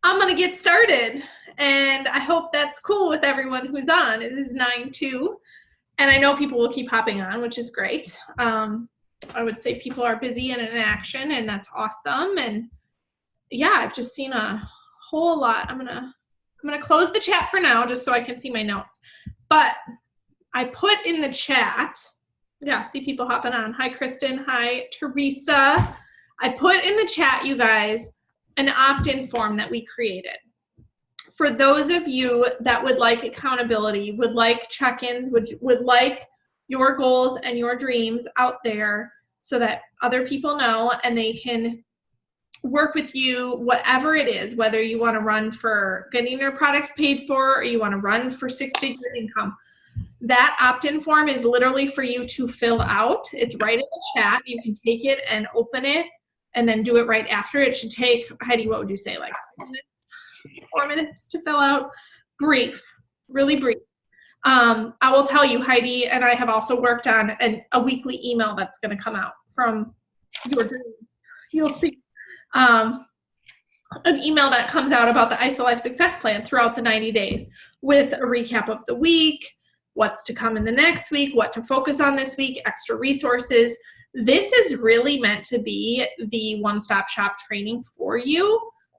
I'm going to get started, and I hope that's cool with everyone who's on. It is 9:02, and I know people will keep hopping on, which is great. I would say people are busy and in action, and that's awesome. And yeah, I've just seen a whole lot. I'm gonna close the chat for now just so I can see my notes. But I put in the chat, yeah, see people hopping on. Hi, Kristen. Hi, Teresa. I put in the chat, you guys, an opt-in form that we created. For those of you that would like accountability, would like check-ins, would like your goals and your dreams out there so that other people know and they can work with you, whatever it is, whether you want to run for getting your products paid for or you want to run for six-figure income. That opt-in form is literally for you to fill out. It's right in the chat. You can take it and open it and then do it right after. It should take, Heidi, what would you say, like 4 minutes to fill out? Brief, really brief. I will tell you, Heidi and I have also worked on a weekly email that's going to come out from your dreams. You'll see an email that comes out about the IsaLife success plan throughout the 90 days with a recap of the week, what's to come in the next week, what to focus on this week, extra resources. This is really meant to be the one-stop shop training for you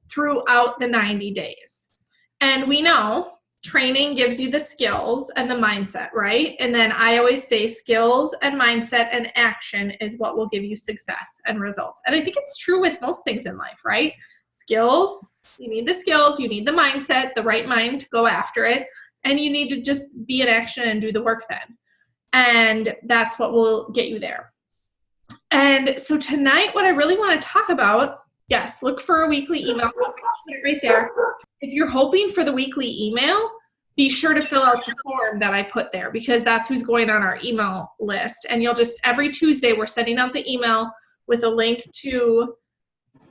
throughout the 90 days. And we know training gives you the skills and the mindset, right? And then I always say skills and mindset and action is what will give you success and results. And I think it's true with most things in life, right? Skills, you need the skills, you need the mindset, the right mind to go after it, and you need to just be in action and do the work then. And that's what will get you there. And so tonight, what I really want to talk about, yes, look for a weekly email right there. If you're hoping for the weekly email, be sure to fill out the form that I put there because that's who's going on our email list. And you'll just, every Tuesday, we're sending out the email with a link to,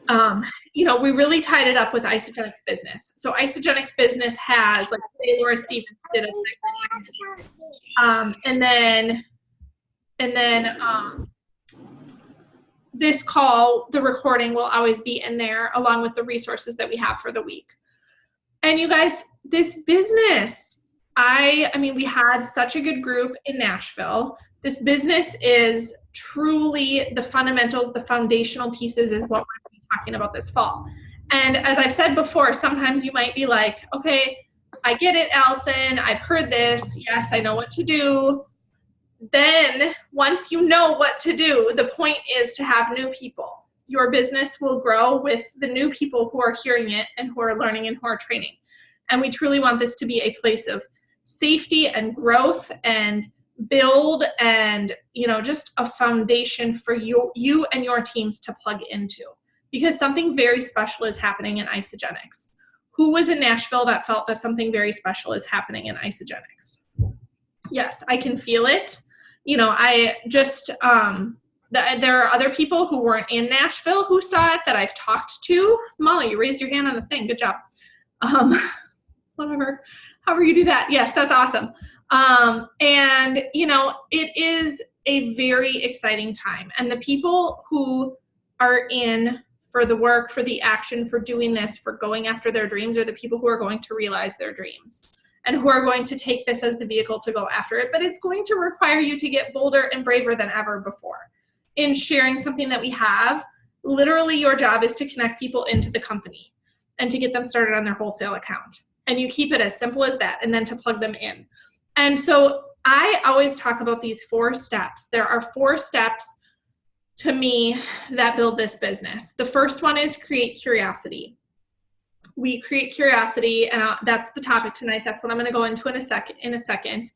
we really tied it up with Isagenix Business. So Isagenix Business has, like today, Laura Stevens did a and then this call, the recording will always be in there along with the resources that we have for the week. And you guys, this business, I mean, we had such a good group in Nashville. This business is truly the fundamentals, the foundational pieces is what we're going to be talking about this fall. And as I've said before, sometimes you might be like, okay, I get it, Allison. I've heard this. Yes, I know what to do. Then once you know what to do, the point is to have new people. Your business will grow with the new people who are hearing it and who are learning and who are training. And we truly want this to be a place of safety and growth and build and, just a foundation for you and your teams to plug into. Because something very special is happening in Isagenix. Who was in Nashville that felt that something very special is happening in Isagenix? Yes, I can feel it. I just, there are other people who weren't in Nashville who saw it that I've talked to. Molly, you raised your hand on the thing. Good job. However you do that. Yes, that's awesome. And, it is a very exciting time. And the people who are in for the work, for the action, for doing this, for going after their dreams are the people who are going to realize their dreams. And who are going to take this as the vehicle to go after it. But it's going to require you to get bolder and braver than ever before. In sharing something that we have, literally your job is to connect people into the company and to get them started on their wholesale account. And you keep it as simple as that and then to plug them in. And so I always talk about these 4 steps. There are 4 steps to me that build this business. The first one is create curiosity. We create curiosity, and that's the topic tonight. That's what I'm going to go into in a second.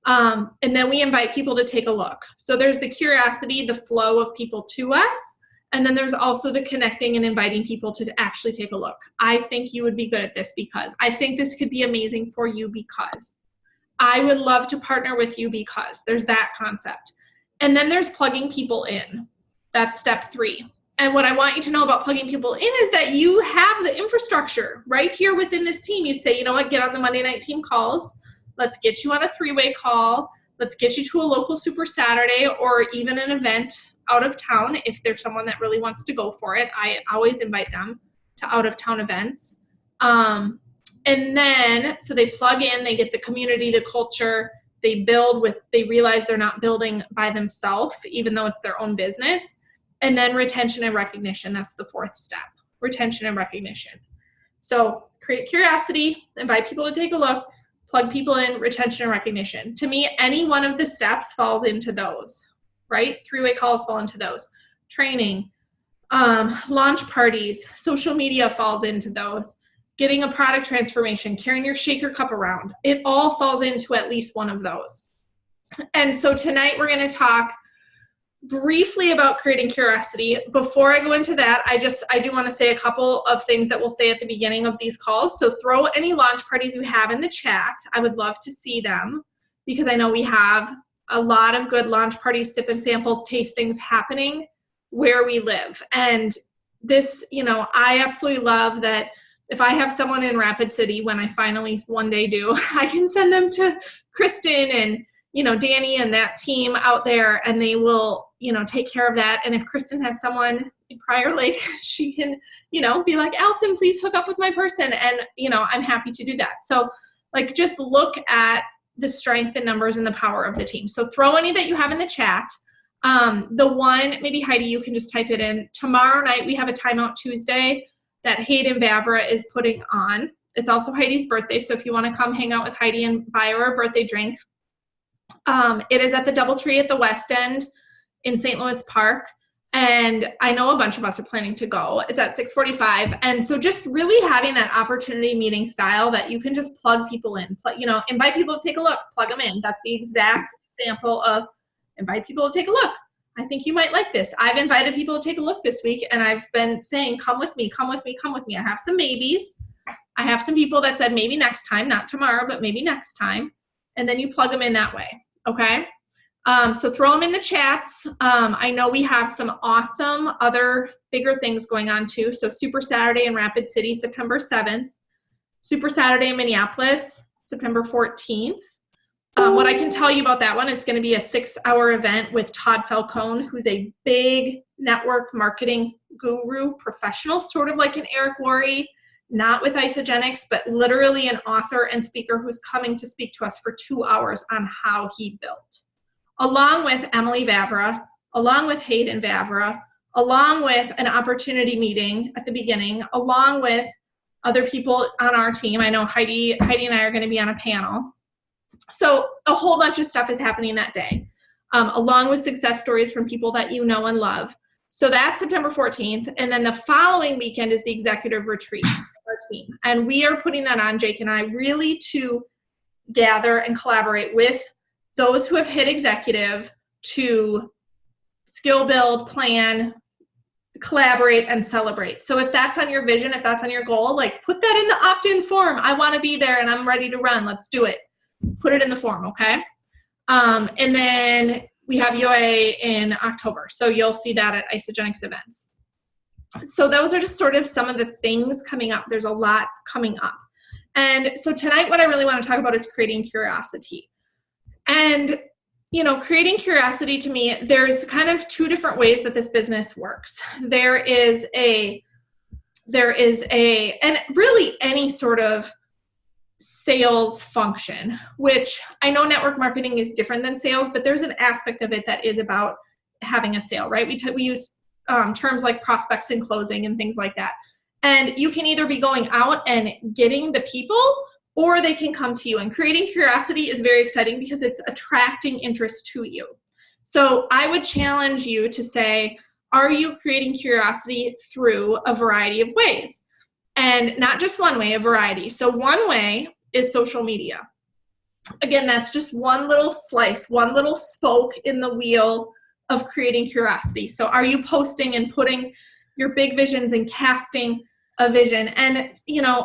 And then we invite people to take a look. So there's the curiosity, the flow of people to us, and then there's also the connecting and inviting people to actually take a look. I think you would be good at this because I think this could be amazing for you because I would love to partner with you because there's that concept. And then there's plugging people in. That's step 3. And what I want you to know about plugging people in is that you have the infrastructure right here within this team. You say, you know what, get on the Monday night team calls. Let's get you on a 3-way call. Let's get you to a local Super Saturday or even an event out of town. If there's someone that really wants to go for it, I always invite them to out of town events. And then, so they plug in, they get the community, the culture, they realize they're not building by themselves, even though it's their own business. And then retention and recognition, that's the fourth step, retention and recognition. So create curiosity, invite people to take a look, plug people in, retention and recognition. To me, any one of the steps falls into those, right? Three-way calls fall into those. Training, launch parties, social media falls into those. Getting a product transformation, carrying your shaker cup around. It all falls into at least one of those. And so tonight we're going to talk briefly about creating curiosity. Before I go into that, I do want to say a couple of things that we'll say at the beginning of these calls. So throw any launch parties you have in the chat. I would love to see them because I know we have a lot of good launch parties, sip and samples, tastings happening where we live. And this, I absolutely love that. If I have someone in Rapid City, when I finally one day do, I can send them to Kristen and, Danny and that team out there, and they will, take care of that. And if Kristen has someone in Prior Lake, she can, be like, Allison, please hook up with my person. And, I'm happy to do that. So just look at the strength and numbers and the power of the team. So throw any that you have in the chat. The one, maybe Heidi, you can just type it in. Tomorrow night, we have a Timeout Tuesday that Hayden Vavra is putting on. It's also Heidi's birthday, so if you want to come hang out with Heidi and buy her a birthday drink, it is at the DoubleTree at the West End in St. Louis Park, and I know a bunch of us are planning to go. It's at 6:45, and so just really having that opportunity meeting style that you can just plug people in, invite people to take a look, plug them in. That's the exact example of invite people to take a look. I think you might like this. I've invited people to take a look this week, and I've been saying, come with me, come with me, come with me. I have some maybes. I have some people that said maybe next time, not tomorrow, but maybe next time. And then you plug them in that way, okay? So throw them in the chats. I know we have some awesome other bigger things going on too. So Super Saturday in Rapid City, September 7th. Super Saturday in Minneapolis, September 14th. What I can tell you about that one, it's going to be a 6-hour event with Todd Falcone, who's a big network marketing guru professional, sort of like an Eric Worre, not with Isagenix, but literally an author and speaker who's coming to speak to us for 2 hours on how he built. Along with Emily Vavra, along with Hayden Vavra, along with an opportunity meeting at the beginning, along with other people on our team. I know Heidi and I are going to be on a panel. So a whole bunch of stuff is happening that day, along with success stories from people that you know and love. So that's September 14th. And then the following weekend is the executive retreat of our team. And we are putting that on, Jake and I, really to gather and collaborate with those who have hit executive to skill build, plan, collaborate, and celebrate. So if that's on your vision, if that's on your goal, put that in the opt-in form. I want to be there and I'm ready to run. Let's do it. Put it in the form, okay? And then we have UA in October. So you'll see that at Isagenix events. So those are just sort of some of the things coming up. There's a lot coming up. And so tonight what I really want to talk about is creating curiosity. And, creating curiosity, to me, there's kind of two different ways that this business works. There is and really any sort of sales function, which I know network marketing is different than sales, but there's an aspect of it that is about having a sale, right? We use terms like prospects and closing and things like that. And you can either be going out and getting the people, or they can come to you. And creating curiosity is very exciting because it's attracting interest to you. So I would challenge you to say, are you creating curiosity through a variety of ways? And not just one way, a variety. So one way is social media. Again, that's just one little slice, one little spoke in the wheel of creating curiosity. So are you posting and putting your big visions and casting a vision? And,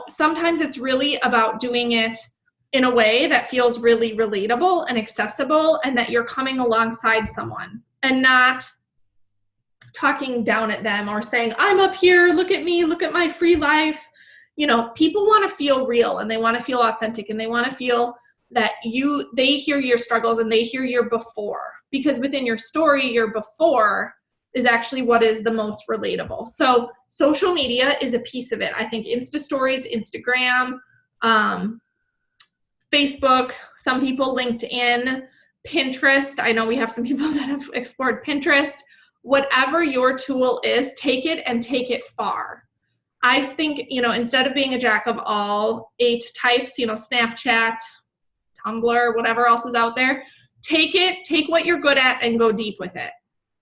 sometimes it's really about doing it in a way that feels really relatable and accessible, and that you're coming alongside someone and not talking down at them or saying, I'm up here, look at me, look at my free life. People want to feel real, and they want to feel authentic, and they want to feel that they hear your struggles and they hear your before, because within your story, your before is actually what is the most relatable. So social media is a piece of it. I think Insta stories, Instagram, Facebook, some people LinkedIn, Pinterest. I know we have some people that have explored Pinterest. Whatever your tool is, take it and take it far. I think, instead of being a jack of all 8 types, Snapchat, Tumblr, whatever else is out there, take what you're good at and go deep with it.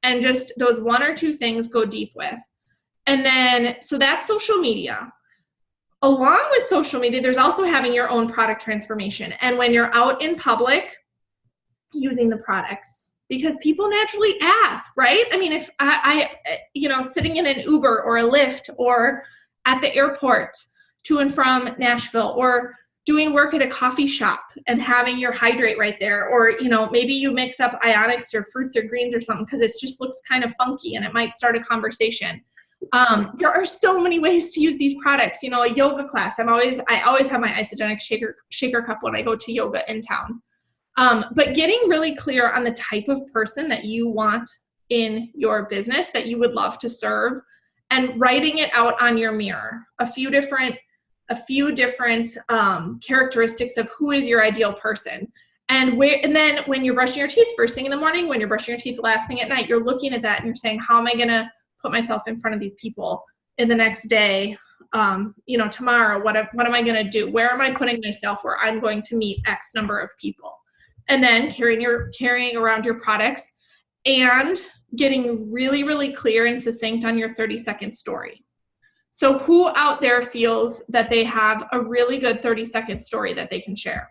And just those 1 or 2 things, go deep with. And then, so that's social media. Along with social media, there's also having your own product transformation. And when you're out in public, using the products, because people naturally ask, right? I mean, if I sitting in an Uber or a Lyft or at the airport to and from Nashville, or doing work at a coffee shop and having your hydrate right there, or, maybe you mix up ionics or fruits or greens or something because it just looks kind of funky and it might start a conversation. There are so many ways to use these products. A yoga class. I always have my Isagenix shaker cup when I go to yoga in town. But getting really clear on the type of person that you want in your business, that you would love to serve, and writing it out on your mirror, a few different characteristics of who is your ideal person. And then when you're brushing your teeth first thing in the morning, when you're brushing your teeth last thing at night, you're looking at that and you're saying, how am I going to put myself in front of these people in the next day? Tomorrow, what am I going to do? Where am I putting myself where I'm going to meet X number of people? And then carrying around your products and getting really, really clear and succinct on your 30-second story. So who out there feels that they have a really good 30-second story that they can share?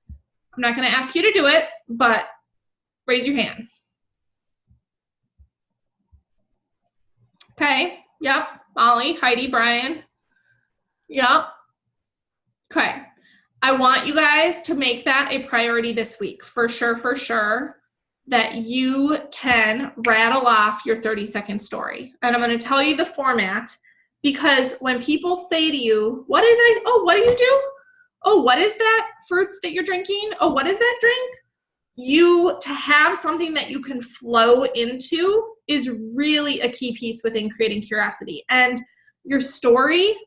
I'm not going to ask you to do it, but raise your hand. Okay. Yep. Molly, Heidi, Brian. Yep. Okay. I want you guys to make that a priority this week, for sure, that you can rattle off your 30-second story. And I'm going to tell you the format, because when people say to you, what do you do? Oh, what is that fruits that you're drinking? Oh, what is that drink? To have something that you can flow into is really a key piece within creating curiosity. And your stories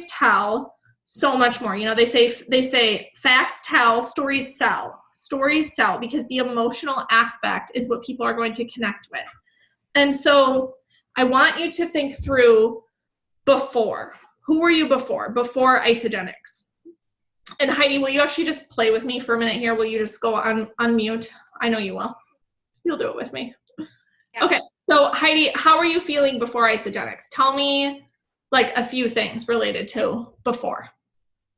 tell so much more. They say facts tell, stories sell. Stories sell because the emotional aspect is what people are going to connect with. And so I want you to think through before. Who were you before Isagenix? And Heidi, will you actually just play with me for a minute here? Will you just go on unmute? I know you will. You'll do it with me. Yeah. Okay. So Heidi, how are you feeling before Isagenix? Tell me like a few things related to before.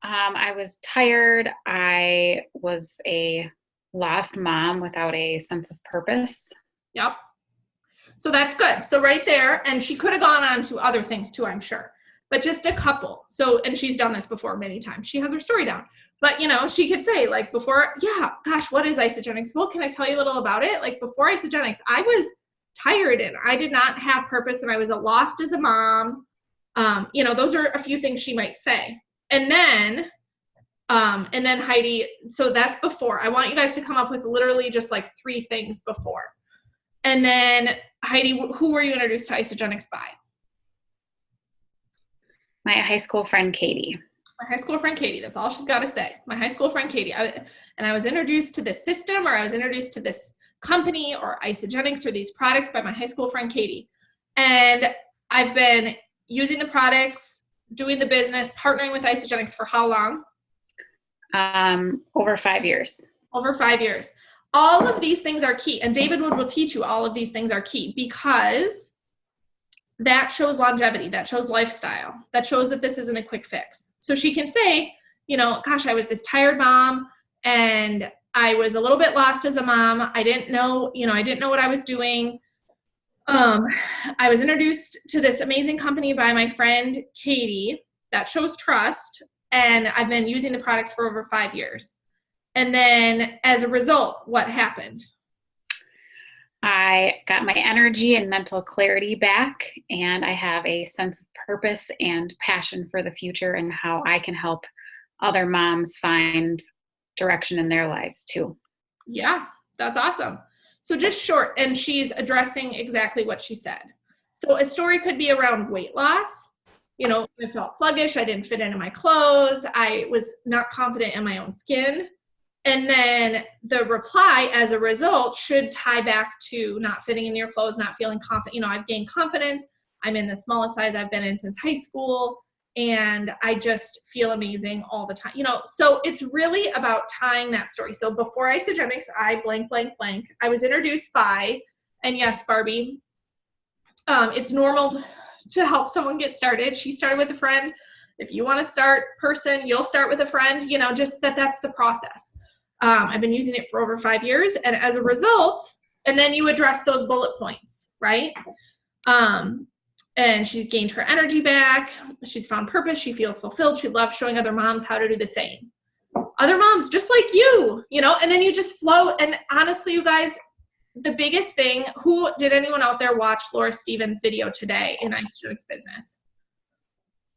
I was tired. I was a lost mom without a sense of purpose. Yep. So that's good. So right there, and she could have gone on to other things too, I'm sure, but just a couple. So, and she's done this before many times. She has her story down, but she could say like before, yeah, gosh, what is Isagenix? Well, can I tell you a little about it? Like before Isagenix, I was tired and I did not have purpose and I was lost as a mom. Those are a few things she might say. And then Heidi, so that's before. I want you guys to come up with literally just like 3 things before. And then Heidi, who were you introduced to Isagenix by? My high school friend, Katie. My high school friend, Katie. That's all she's got to say. My high school friend, Katie. I was introduced to this system, or I was introduced to this company or Isagenix or these products by my high school friend, Katie. And I've been using the products, doing the business, partnering with Isagenix for how long? Over 5 years. Over 5 years. All of these things are key. And David Wood will teach you all of these things are key, because that shows longevity. That shows lifestyle. That shows that this isn't a quick fix. So she can say, gosh, I was this tired mom and I was a little bit lost as a mom. I didn't know what I was doing. I was introduced to this amazing company by my friend, Katie. That shows trust. And I've been using the products for over 5 years. And then as a result, what happened? I got my energy and mental clarity back, and I have a sense of purpose and passion for the future and how I can help other moms find direction in their lives too. Yeah, that's awesome. So just short, and she's addressing exactly what she said. So a story could be around weight loss. You know, I felt sluggish, I didn't fit into my clothes, I was not confident in my own skin. And then the reply as a result should tie back to not fitting in your clothes, not feeling confident. You know, I've gained confidence. I'm in the smallest size I've been in since high school. And I just feel amazing all the time. You know, so it's really about tying that story. So before Isagenix, I blank, blank, blank. I was introduced by, and yes, Barbie, it's normal to help someone get started. She started with a friend. If you want to start person, you'll start with a friend, you know, just that's the process. I've been using it for over 5 years. And as a result, and then you address those bullet points, right? And she's gained her energy back. She's found purpose. She feels fulfilled. She loves showing other moms how to do the same. Other moms, just like you know, and then you just flow. And honestly, you guys, the biggest thing, did anyone out there watch Laura Stevens' video today in Isagenix Business?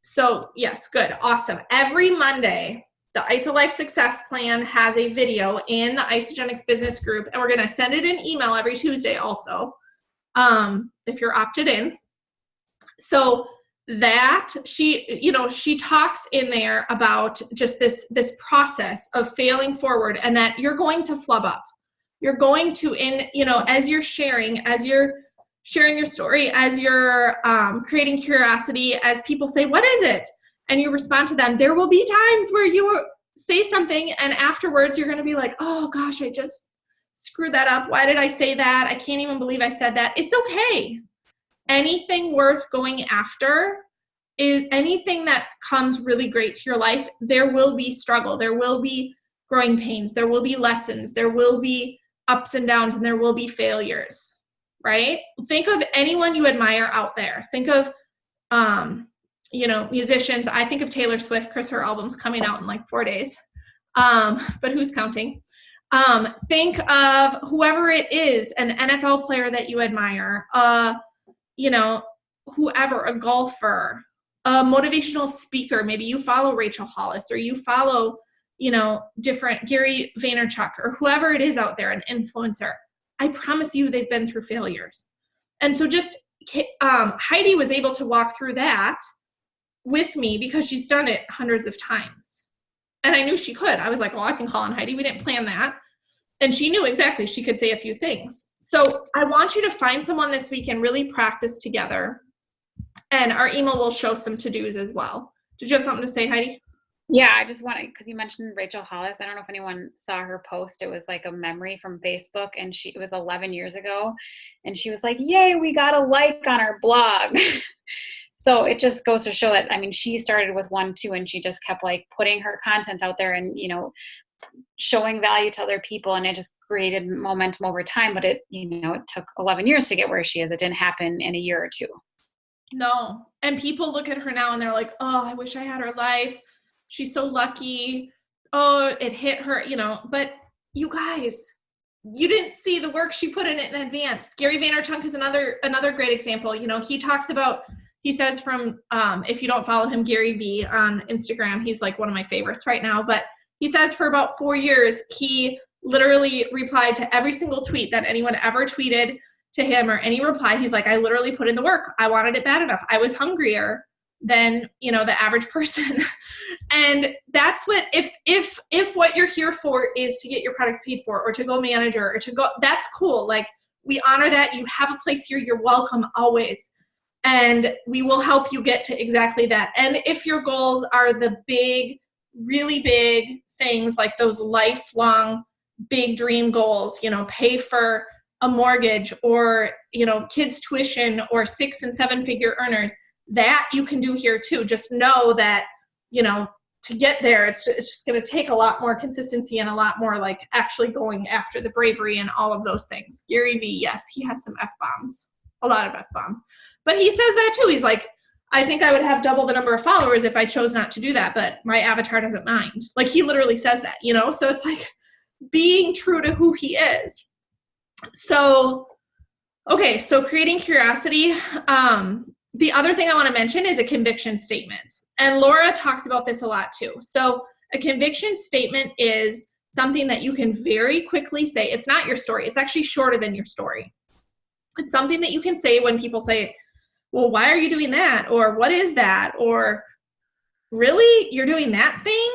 So yes, good, awesome. Every Monday, the IsaLife Success Plan has a video in the Isagenix Business group, and we're gonna send it an email every Tuesday also, if you're opted in. So that she talks in there about just this process of failing forward, and that you're going to flub up. You're going to, as you're sharing your story, as you're creating curiosity, as people say, what is it? And you respond to them, there will be times where you say something and afterwards you're going to be like, oh gosh, I just screwed that up. Why did I say that? I can't even believe I said that. It's okay. Anything worth going after is anything that comes really great to your life. There will be struggle. There will be growing pains. There will be lessons. There will be ups and downs, and there will be failures, right? Think of anyone you admire out there. Think of, musicians. I think of Taylor Swift because her album's coming out in like 4 days. But who's counting? Think of whoever it is, an NFL player that you admire, whoever, a golfer, a motivational speaker. Maybe you follow Rachel Hollis, or you follow, different Gary Vaynerchuk, or whoever it is out there, an influencer. I promise you they've been through failures. And so just Heidi was able to walk through that with me because she's done it hundreds of times. And I knew she could. I was like, well, I can call on Heidi. We didn't plan that. And she knew exactly. She could say a few things. So I want you to find someone this week and really practice together. And our email will show some to-dos as well. Did you have something to say, Heidi? Yeah, I just wanted, because you mentioned Rachel Hollis. I don't know if anyone saw her post. It was like a memory from Facebook, and it was 11 years ago. And she was like, yay, we got a like on our blog. So it just goes to show that, I mean, she started with 1, 2, and she just kept like putting her content out there and, showing value to other people. And it just created momentum over time. But it took 11 years to get where she is. It didn't happen in a year or two. No. And people look at her now and they're like, oh, I wish I had her life. She's so lucky. Oh, it hit her, but you guys, you didn't see the work she put in it in advance. Gary Vaynerchuk is another great example. He says from, if you don't follow him, Gary V on Instagram, he's like one of my favorites right now, but he says for about 4 years, he literally replied to every single tweet that anyone ever tweeted to him, or any reply. He's like, I literally put in the work. I wanted it bad enough. I was hungrier than, the average person. And that's what, if what you're here for is to get your products paid for, or to go manager, or to go, that's cool. Like, we honor that. You have a place here. You're welcome always. And we will help you get to exactly that. And if your goals are the big, really big things, like those lifelong big dream goals, pay for a mortgage, or, kids' tuition, or 6 and 7 figure earners, that you can do here too. Just know that, to get there, it's just going to take a lot more consistency and a lot more like actually going after the bravery and all of those things. Gary V, yes, he has some F-bombs, a lot of F-bombs, but he says that too. He's like, I think I would have double the number of followers if I chose not to do that, but my avatar doesn't mind. Like, he literally says that, so it's like being true to who he is. So, okay, so creating curiosity. The other thing I want to mention is a conviction statement. And Laura talks about this a lot too. So a conviction statement is something that you can very quickly say. It's not your story. It's actually shorter than your story. It's something that you can say when people say, well, why are you doing that? Or what is that? Or really, you're doing that thing?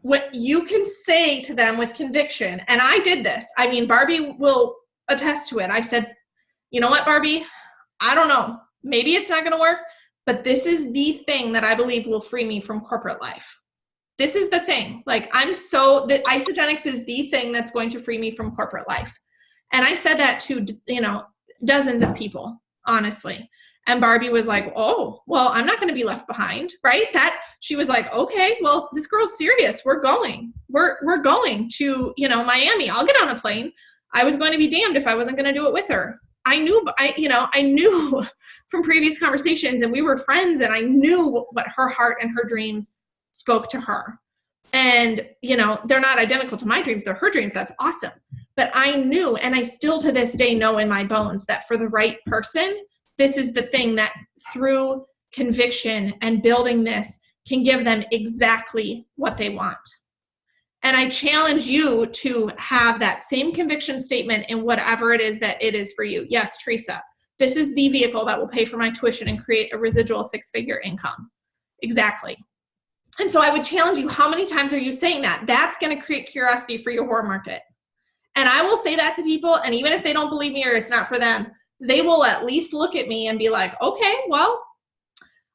What you can say to them with conviction. And I did this. I mean, Barbie will attest to it. I said, you know what, Barbie? I don't know. Maybe it's not going to work, but this is the thing that I believe will free me from corporate life. This is the thing. Like, the Isagenix is the thing that's going to free me from corporate life. And I said that to, dozens of people, honestly. And Barbie was like, oh, well, I'm not going to be left behind, right? She was like, okay, well, this girl's serious. We're going. We're going to, Miami. I'll get on a plane. I was going to be damned if I wasn't going to do it with her. I knew from previous conversations, and we were friends, and I knew what her heart and her dreams spoke to her. And, they're not identical to my dreams. They're her dreams. That's awesome. But I knew, and I still to this day know in my bones, that for the right person, this is the thing that through conviction and building this can give them exactly what they want. And I challenge you to have that same conviction statement in whatever it is that it is for you. Yes, Teresa, this is the vehicle that will pay for my tuition and create a residual 6-figure income. Exactly. And so I would challenge you, how many times are you saying that? That's going to create curiosity for your horror market. And I will say that to people, and even if they don't believe me or it's not for them, they will at least look at me and be like, okay, well,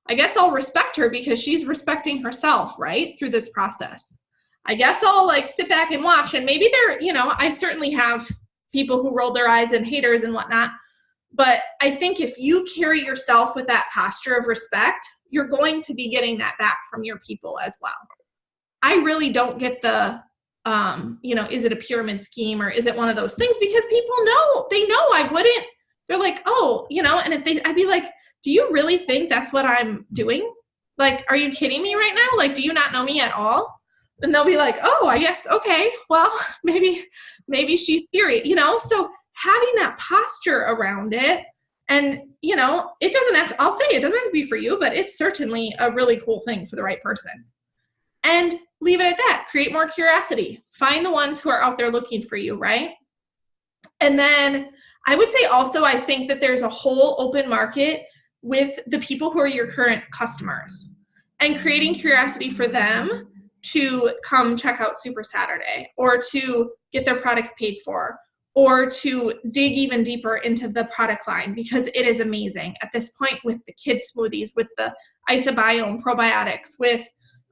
I guess I'll respect her because she's respecting herself, right, through this process. I guess I'll sit back and watch, and maybe I certainly have people who roll their eyes and haters and whatnot, but I think if you carry yourself with that posture of respect, you're going to be getting that back from your people as well. I really don't get the, is it a pyramid scheme or is it one of those things? Because people know, they know I wouldn't. They're like, oh, and I'd be like, do you really think that's what I'm doing? Like, are you kidding me right now? Like, do you not know me at all? And they'll be like, oh, I guess, okay, well, maybe she's serious, So having that posture around it, and, it doesn't have to, I'll say it doesn't have to be for you, but it's certainly a really cool thing for the right person. And leave it at that. Create more curiosity. Find the ones who are out there looking for you, right? And then I would say also, I think that there's a whole open market with the people who are your current customers, and creating curiosity for them to come check out Super Saturday, or to get their products paid for, or to dig even deeper into the product line, because it is amazing at this point with the kids smoothies, with the IsaBiome probiotics, with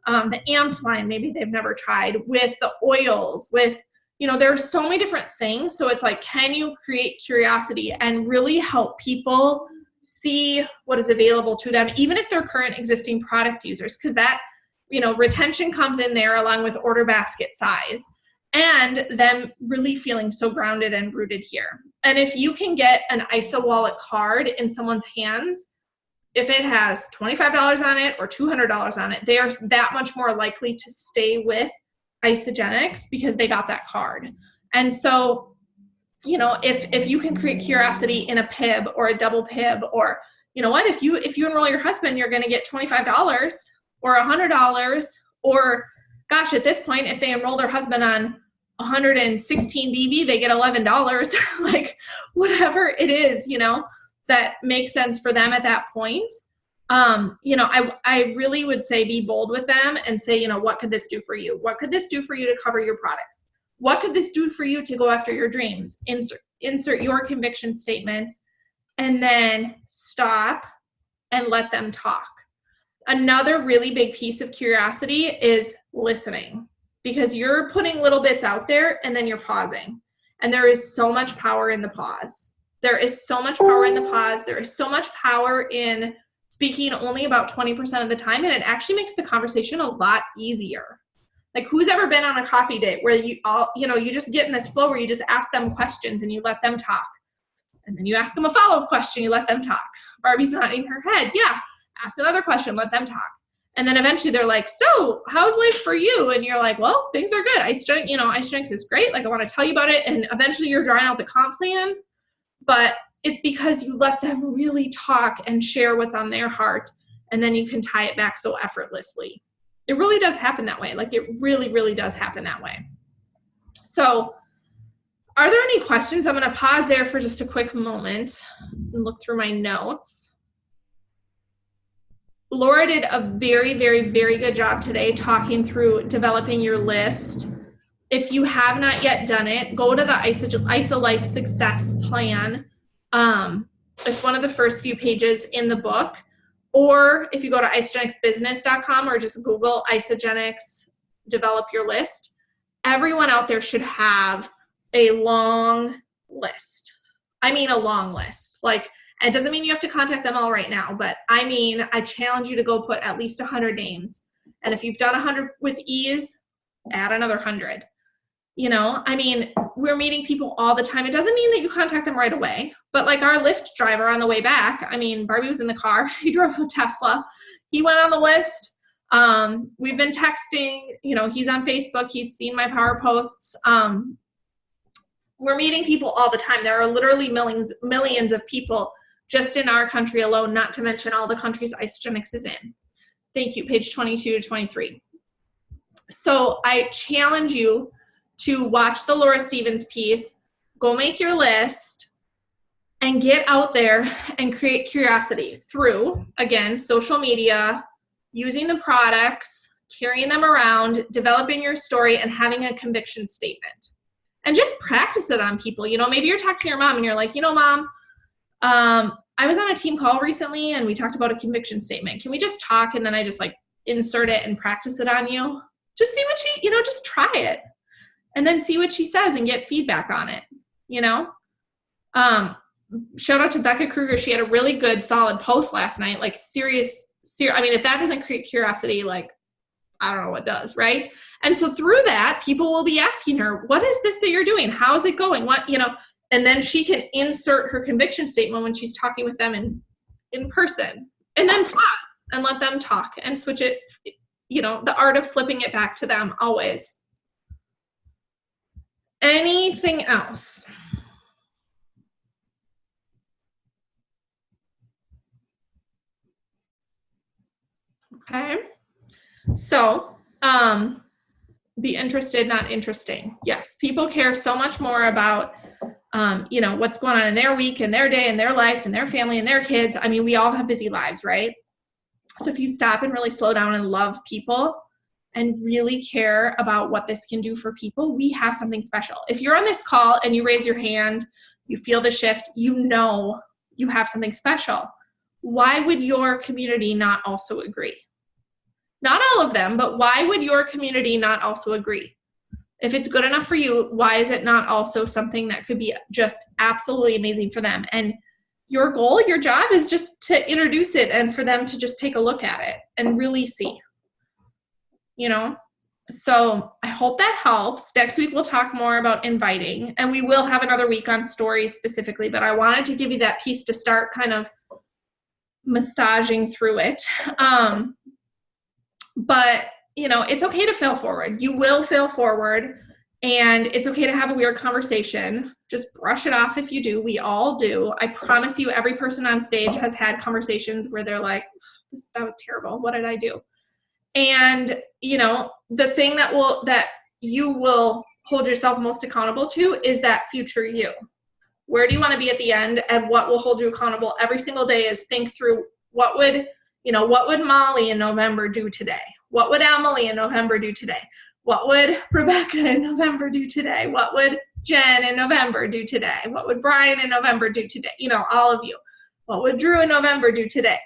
the Amped line, maybe they've never tried, with the oils, with, there are so many different things. So it's like, can you create curiosity and really help people see what is available to them, even if they're current existing product users? Because that, retention comes in there along with order basket size, and them really feeling so grounded and rooted here. And if you can get an Isa wallet card in someone's hands, if it has $25 on it or $200 on it, they are that much more likely to stay with Isagenix because they got that card. And so, if you can create curiosity in a PIB or a double PIB, or, if you enroll your husband, you're going to get $25 or $100, or gosh, at this point, if they enroll their husband on 116 BB, they get $11, like whatever it is, that makes sense for them at that point. I really would say be bold with them and say, what could this do for you? What could this do for you to cover your products? What could this do for you to go after your dreams? Insert your conviction statements, and then stop and let them talk. Another really big piece of curiosity is listening, because you're putting little bits out there and then you're pausing. And there is so much power in the pause. There is so much power in the pause. There is so much power in speaking only about 20% of the time, and it actually makes the conversation a lot easier. Like, who's ever been on a coffee date where you just get in this flow where you just ask them questions and you let them talk, and then you ask them a follow-up question, you let them talk. Barbie's nodding her head. Yeah, ask another question, let them talk. And then eventually they're like, so how's life for you? And you're like, well, things are good. Isagenix is great. Like, I want to tell you about it. And eventually you're drawing out the comp plan, but it's because you let them really talk and share what's on their heart, and then you can tie it back so effortlessly. It really does happen that way. Like, it really, really does happen that way. So are there any questions? I'm going to pause there for just a quick moment and look through my notes. Laura did a very, very, very good job today talking through developing your list. If you have not yet done it, go to the IsaLife Success Plan. It's one of the first few pages in the book. Or if you go to isagenicsbusiness.com or just Google Isagenics, develop your list. Everyone out there should have a long list. I mean, a long list. Like, it doesn't mean you have to contact them all right now, but I mean, I challenge you to go put at least 100 names. And if you've done 100 with ease, add another 100. You know, I mean, we're meeting people all the time. It doesn't mean that you contact them right away, but like our Lyft driver on the way back, I mean, Barbie was in the car. He drove a Tesla. He went on the list. We've been texting, you know, he's on Facebook. He's seen my power posts. We're meeting people all the time. There are literally millions of people just in our country alone, not to mention all the countries Isagenics is in. Thank you, page 22 to 23. So I challenge you to watch the Laura Stevens piece, go make your list, and get out there and create curiosity through, again, social media, using the products, carrying them around, developing your story, and having a conviction statement. And just practice it on people. You know, maybe you're talking to your mom and you're like, you know, Mom, I was on a team call recently and we talked about a conviction statement. Can we just talk? And then I just like insert it and practice it on you. Just see what she, you know, just try it and then see what she says and get feedback on it, you know? Shout out to Becca Kruger. She had a really good, solid post last night, like serious, I mean, if that doesn't create curiosity, like, I don't know what does, right? And so through that, people will be asking her, what is this that you're doing? How is it going? What, you know, and then she can insert her conviction statement when she's talking with them in person, and then pause and let them talk and switch it, you know, the art of flipping it back to them always. Anything else? Okay. So, be interested, not interesting. Yes, people care so much more about, you know, what's going on in their week and their day and their life and their family and their kids. I mean, we all have busy lives, right? So if you stop and really slow down and love people and really care about what this can do for people, we have something special. If you're on this call and you raise your hand, you feel the shift, you know you have something special. Why would your community not also agree? Not all of them, but why would your community not also agree? If it's good enough for you, why is it not also something that could be just absolutely amazing for them? And your goal, your job is just to introduce it and for them to just take a look at it and really see, you know? So I hope that helps. Next week, we'll talk more about inviting, and we will have another week on stories specifically, but I wanted to give you that piece to start kind of massaging through it. But, you know, it's okay to fail forward. You will fail forward, and it's okay to have a weird conversation. Just brush it off if you do. We all do. I promise you, every person on stage has had conversations where they're like, that was terrible. What did I do? And, you know, the thing that you will hold yourself most accountable to is that future you. Where do you want to be at the end? And what will hold you accountable every single day is think through what would Molly in November do today? What would Emily in November do today? What would Rebecca in November do today? What would Jen in November do today? What would Brian in November do today? You know, all of you. What would Drew in November do today?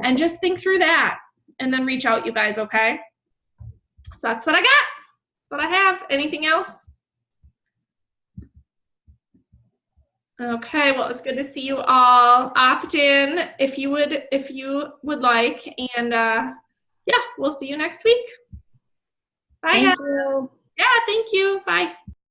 And just think through that and then reach out, you guys, okay? So that's what I got. That's what I have. Anything else? Okay, well, it's good to see you all. Opt in if you would like, and yeah, we'll see you next week. Bye. Thank you. Yeah, thank you. Bye.